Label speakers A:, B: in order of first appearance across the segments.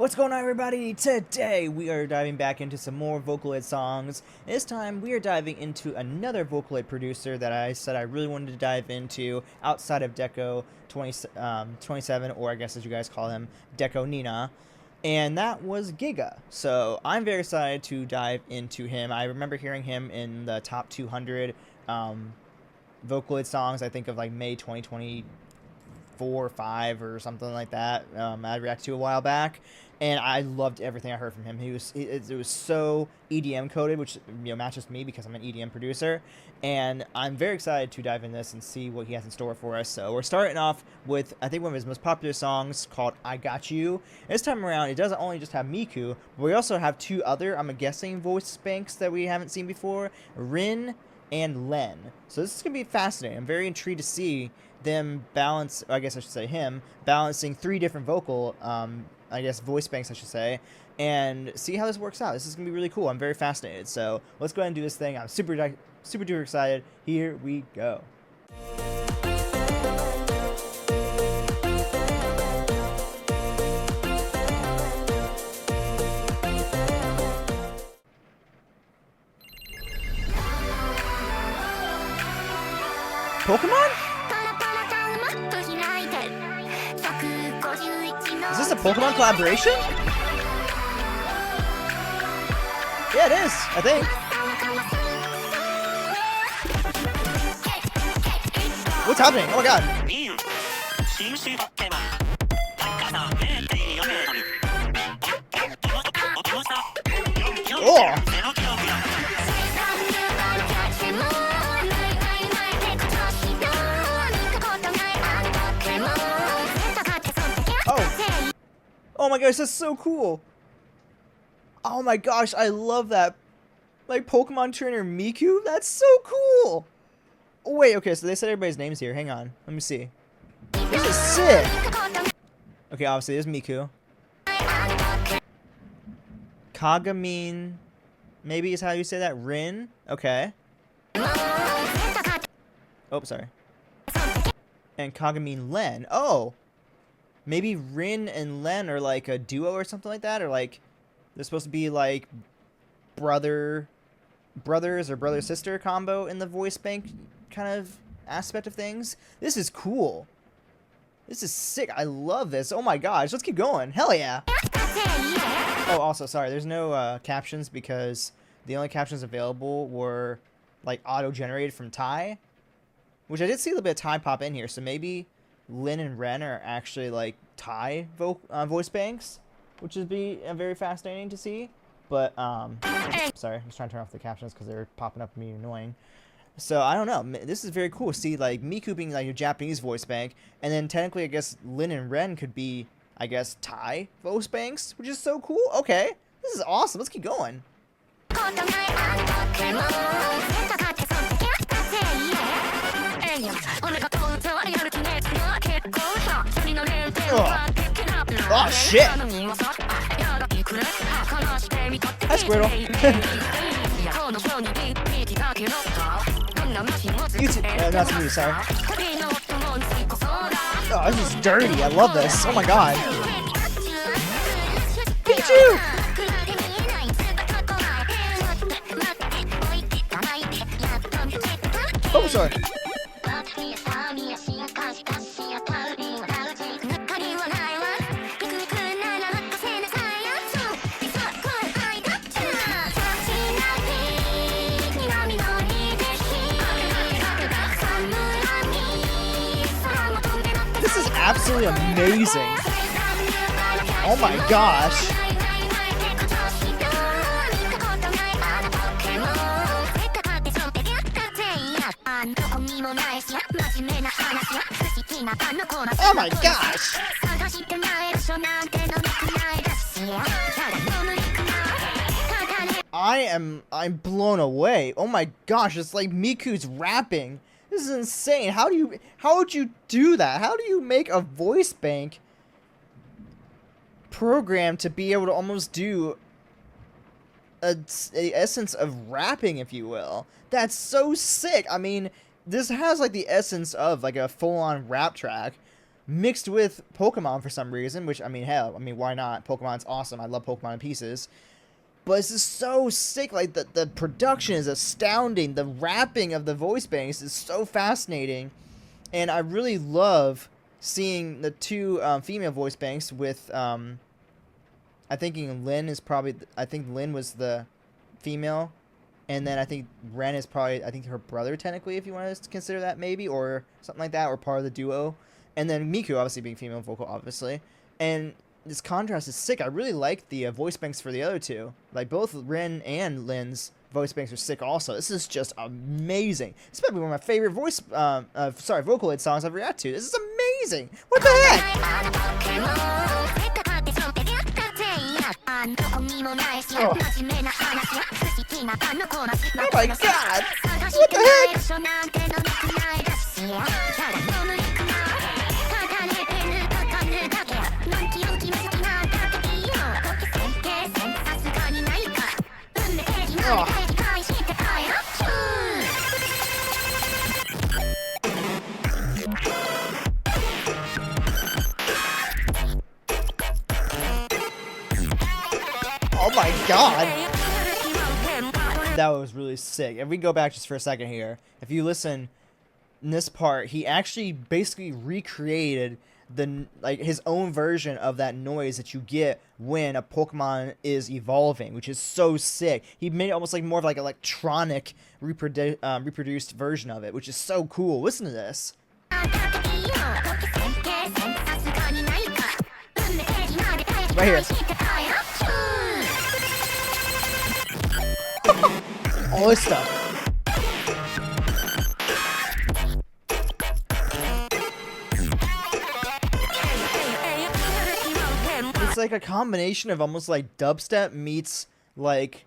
A: What's going on, everybody? Today we are diving back into some more Vocaloid songs. This time we are diving into another Vocaloid producer that I said I really wanted to dive into outside of Deco 27, or I guess as you guys call him, Deco Nina. And that was Giga. So I'm very excited to dive into him. I remember hearing him in the top 200 Vocaloid songs, I think of like May 2024 or 5 or something like that. I reacted to a while back, and I loved everything I heard from him. It was so EDM coded, which matches me because I'm an EDM producer, and I'm very excited to dive in this and see what he has in store for us. So we're starting off with, I think, one of his most popular songs called I Got You. This time around, it doesn't only just have Miku, but we also have two other, I'm guessing, voice banks that we haven't seen before, Rin and Len. So this is going to be fascinating. I'm very intrigued to see them balance, I guess I should say him, balancing three different vocal, I guess voice banks I should say, and see how this works out. This is going to be really cool. I'm very fascinated. So let's go ahead and do this thing. I'm super duper excited. Here we go. Pokemon? Is this a Pokemon collaboration? Yeah, it is, I think. What's happening? Oh my god. Oh! Oh my gosh, that's so cool. Oh my gosh, I love that. Like Pokemon trainer Miku? That's so cool. Oh, wait, okay, so they said everybody's names here. Hang on. Let me see. This is sick. Okay, obviously there's Miku. Kagamin, maybe is how you say that. Rin. Okay. Oh, sorry. And Kagamin Len. Oh. Maybe Rin and Len are like a duo or something like that, or like they're supposed to be like brothers or brother-sister combo in the voice bank kind of aspect of things. This is cool. This is sick. I love this. Oh my gosh, let's keep going. Hell yeah. Oh, also, sorry, there's no captions because the only captions available were like auto-generated from Thai, which I did see a little bit of Thai pop in here, so maybe Lin and Ren are actually like Thai voice banks, which would be very fascinating to see. But sorry, I'm just trying to turn off the captions because they're popping up and being annoying. So I don't know. This is very cool. See, like Miku being like a Japanese voice bank, and then technically I guess Lin and Ren could be, I guess, Thai voice banks, which is so cool. Okay, this is awesome. Let's keep going. Oh shit! Hi, Squirtle. You too. Not me, sorry. Oh, this is dirty. I love this. Oh my god. Pikachu! Oh, sorry. This is absolutely amazing. Oh my gosh. Oh my gosh! I'm blown away. Oh my gosh, it's like Miku's rapping. This is insane. How would you do that? How do you make a voice bank program to be able to almost do a essence of rapping, if you will? That's so sick. I mean, this has like the essence of like a full-on rap track, mixed with Pokemon for some reason, which, I mean, hell, I mean, why not? Pokemon's awesome. I love Pokemon in pieces. But it's just so sick. Like, the production is astounding. The rapping of the voice banks is so fascinating. And I really love seeing the two female voice banks with, I think Len is probably, I think Len was the female. And then I think Ren is probably, I think her brother, technically, if you want to consider that, maybe, or something like that, or part of the duo. And then Miku, obviously, being female vocal, obviously. And this contrast is sick. I really like the voice banks for the other two. Like, both Ren and Len's voice banks are sick also. This is just amazing. It's probably one of my favorite Vocaloid songs I've reacted to. This is amazing. What the heck? Oh my god! What the heck? Oh. Oh my god! That was really sick. If we go back just for a second here, if you listen in this part, he actually basically recreated his own version of that noise that you get when a Pokemon is evolving, which is so sick. He made it almost like more of like electronic reproduced version of it, which is so cool. Listen to this. Right here. All this stuff. It's like a combination of almost like dubstep meets like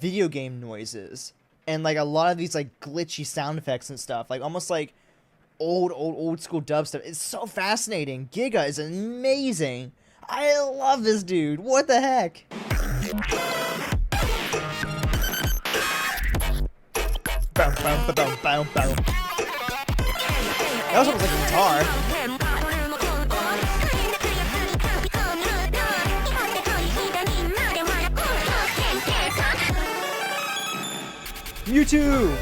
A: video game noises, and like a lot of these like glitchy sound effects and stuff, like almost like old school dubstep. It's so fascinating. Giga is amazing. I love this dude. What the heck? Bow, bow, bow, bow, bow. That was almost like a guitar. Mewtwo!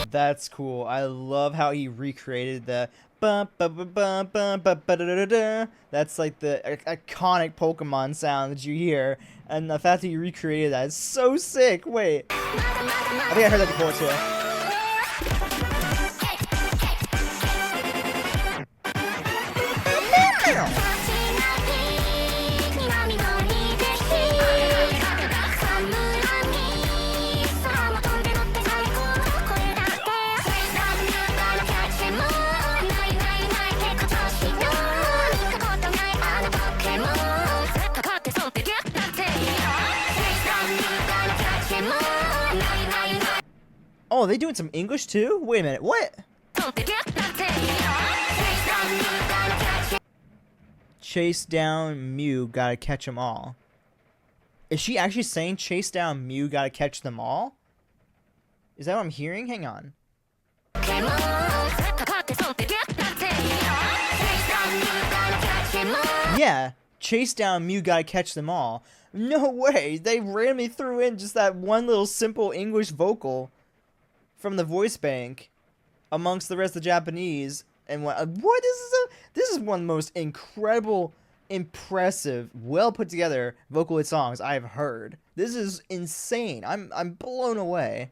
A: That's cool. I love how he recreated the that's like the iconic Pokemon sound that you hear, and the fact that you recreated that is so sick. Wait, I think I heard that before too. Oh, are they doing some English too? Wait a minute, what? Chase down Mew, gotta catch them all. Is she actually saying chase down Mew, gotta catch them all? Is that what I'm hearing? Hang on. Yeah, chase down Mew, gotta catch them all. No way, they randomly threw in just that one little simple English vocal from the voice bank amongst the rest of the Japanese, and what this is one of the most incredible, impressive, well put together Vocaloid songs I've heard. This is insane. I'm blown away.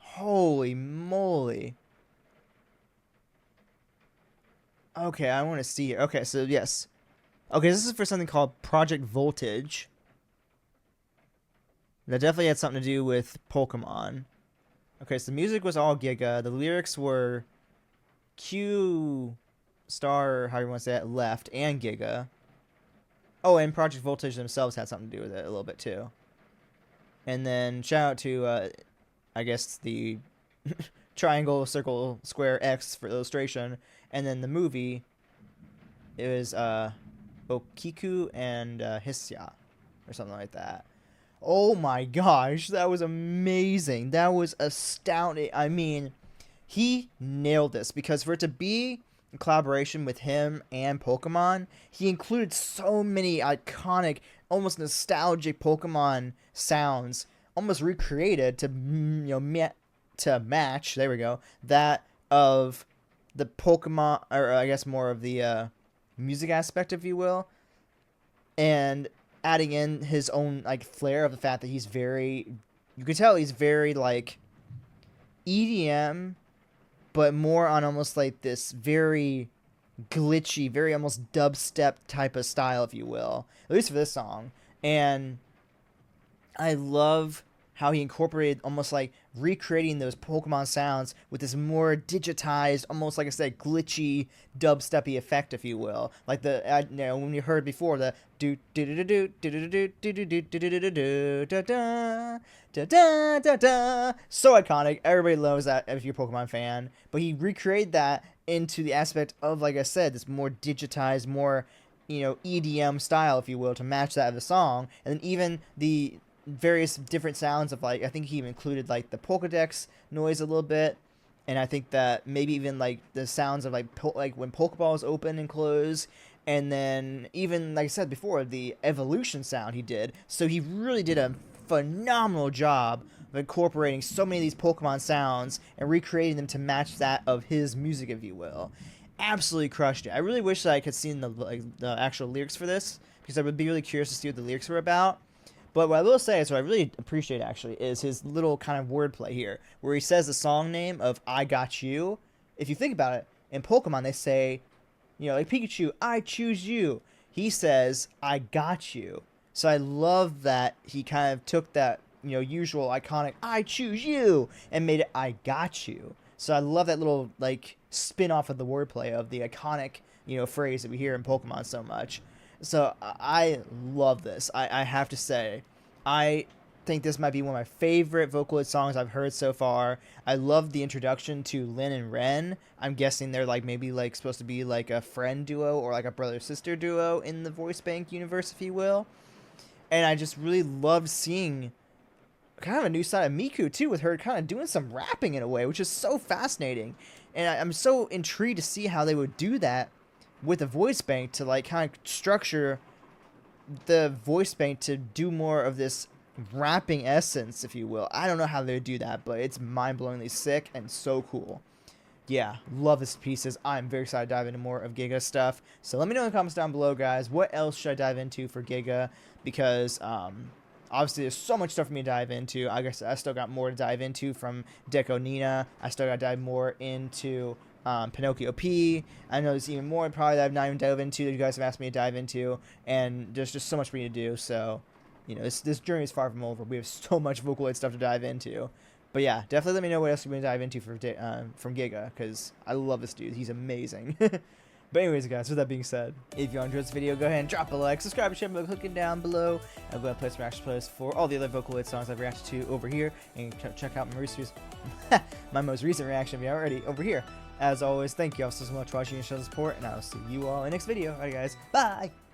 A: Holy moly. Okay, I want to see it. Okay, so yes. Okay, this is for something called Project Voltage. That definitely had something to do with Pokemon. Okay, so the music was all Giga. The lyrics were Q Star, however you want to say that, left, and Giga. Oh, and Project Voltage themselves had something to do with it a little bit too. And then shout out to, I guess, the triangle, circle, square, X for illustration. And then the movie, it was Okiku and Hisya, or something like that. Oh my gosh, that was amazing. That was astounding. I mean, he nailed this, because for it to be in collaboration with him and Pokemon, he included so many iconic, almost nostalgic Pokemon sounds, almost recreated to to match. There we go. That of the Pokemon, or I guess more of the music aspect, if you will, and adding in his own like flair of the fact that he's very, you could tell he's very like EDM, but more on almost like this very glitchy, very almost dubstep type of style, if you will, at least for this song. And I love how he incorporated almost like recreating those Pokemon sounds with this more digitized, almost like I said, glitchy, dubsteppy effect, if you will. Like the, you know, when you heard before the do do do do do do do do do do do do da da da da da. So iconic. Everybody loves that if you're a Pokemon fan. But he recreated that into the aspect of, like I said, this more digitized, more, you know, EDM style, if you will, to match that of the song. And then even the various different sounds of, like, I think he even included like the Pokedex noise a little bit, and I think that maybe even like the sounds of like when Pokeballs open and close, and then even, like I said before, the evolution sound he did. So he really did a phenomenal job of incorporating so many of these Pokemon sounds and recreating them to match that of his music, if you will. Absolutely crushed it. I really wish that I could see the actual lyrics for this, because I would be really curious to see what the lyrics were about. But what I will say is, what I really appreciate actually, is his little kind of wordplay here, where he says the song name of I Got You. If you think about it, in Pokemon they say, you know, like Pikachu, I choose you. He says, I got you. So I love that he kind of took that, you know, usual iconic I choose you and made it I got you. So I love that little like spin off of the wordplay of the iconic, you know, phrase that we hear in Pokemon so much. So I love this. I have to say, I think this might be one of my favorite Vocaloid songs I've heard so far. I love the introduction to Len and Ren. I'm guessing they're like maybe like supposed to be like a friend duo or like a brother-sister duo in the voice bank universe, if you will. And I just really love seeing kind of a new side of Miku too, with her kind of doing some rapping in a way, which is so fascinating. And I'm so intrigued to see how they would do that with a voice bank, to like kind of structure the voice bank to do more of this rapping essence, if you will. I don't know how they would do that, but it's mind-blowingly sick and so cool. Yeah, love this pieces. I'm very excited to dive into more of Giga stuff. So let me know in the comments down below, guys, what else should I dive into for Giga? Because obviously there's so much stuff for me to dive into. I guess I still got more to dive into from Deco Nina. I still got to dive more into Pinocchio P. I know there's even more probably that I've not even dove into that you guys have asked me to dive into, and there's just so much for me to do. So, you know, this journey is far from over. We have so much Vocaloid stuff to dive into. But yeah, definitely let me know what else you're going to dive into from Giga, because I love this dude. He's amazing. But anyways, guys, with that being said, if you enjoyed this video, go ahead and drop a like, subscribe to the channel by clicking down below. I'm going to play some reaction plays for all the other Vocaloid songs I've reacted to over here, and check out my most recent reaction video already over here. As always, thank you all so much for watching and showing support, and I'll see you all in the next video. Alright, guys, bye!